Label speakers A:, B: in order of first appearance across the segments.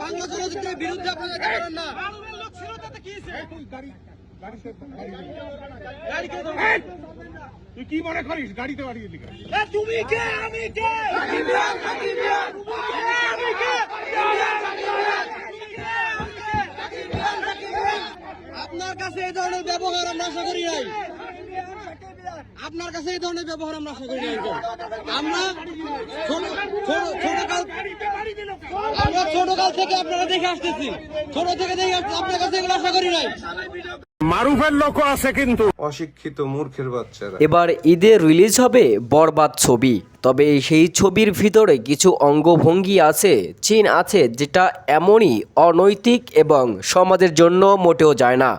A: বাংলা চলচ্চিত্রের বিরুদ্ধে আপনারা কি করেন না?
B: তুই কি মনে করিস গাড়িতে বাড়িয়ে লিখা?
A: তুমি কে? আমি কে? আপনার কাছে এই ধরনের ব্যবহার আমরা আশা করি নাই। আপনার কাছে এই ধরনের ব্যবহার আমরা আশা করি নাই। আমরা ছোটকাল থেকে আপনারা দেখে আসতেছি, ছোট থেকে দেখে আপনার কাছে এগুলো আশা করি নাই।
B: মারুফের লোক আছে কিন্তু
C: অশিক্ষিত মূর্খের বাচ্চারা।
D: এবার ঈদে রিলিজ হবে বরবাদ ছবি, তবে সেই ছবির ভিতরে কিছু অঙ্গভঙ্গি আছে, চিন আছে, যেটা এমনই অনৈতিক এবং সমাজের জন্য মোটেও যায় না।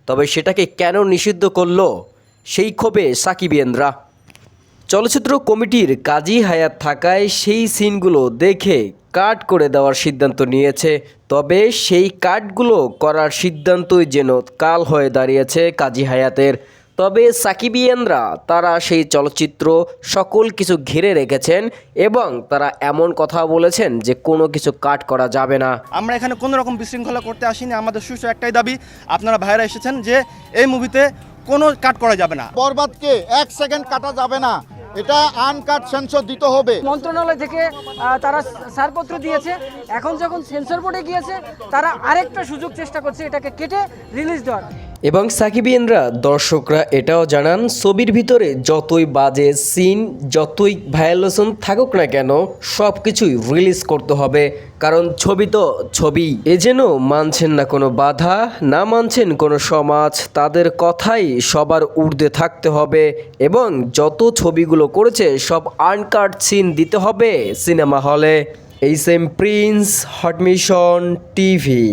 D: তবে সেটাকে কেন নিষিদ্ধ করলো, সেই ক্ষোভে সাকিবিয়ানরা। চলচ্চিত্র কমিটির কাজী হায়াত থাকায় সেই সিনগুলো দেখে কাট করে দেওয়ার সিদ্ধান্ত নিয়েছে। তবে সেই কাটগুলো করার সিদ্ধান্তই যেন কাল হয়ে দাঁড়িয়েছে কাজী হায়াতের। তবে সাকিবিয়ানরা তারা সেই চলচ্চিত্র সকল কিছু ঘিরে রেখেছেন এবং তারা এমন কথা বলেছেন যে কোনো কিছু কাট করা যাবে না।
E: আমরা এখানে কোনো রকম বিশৃঙ্খলা করতে আসিনি। আমাদের সুষ্ঠু একটাই দাবি, আপনারা ভাইরা এসেছেন যে এই মুভিতে কোনো কাট করা যাবে না।
F: বরবাদকে 1 সেকেন্ড কাটা যাবে না, এটা আনকাট সেন্সর দিতে হবে।
G: মন্ত্রণালয় থেকে তারা ছাড়পত্র দিয়েছে, এখন যখন সেন্সর বোর্ডে গিয়েছে তারা আরেকটা সুযোগ চেষ্টা করছে এটাকে কেটে রিলিজ দেওয়ার।
D: এবং সাকিবিয়ানরা দর্শকরা এটাও জানান, ছবির ভিতরে যতই বাজে সিন, যতই ভায়োলেশন থাকুক না কেন, সব কিছুই রিলিজ করতে হবে, কারণ ছবি তো ছবি। এ যেন মানছেন না কোনো বাধা, না মানছেন কোনো সমাজ, তাদের কথাই সবার ঊর্ধ্বে থাকতে হবে এবং যত ছবিগুলো করেছে সব আনকাট সিন দিতে হবে সিনেমা হলে। H M prince, hot mission TV.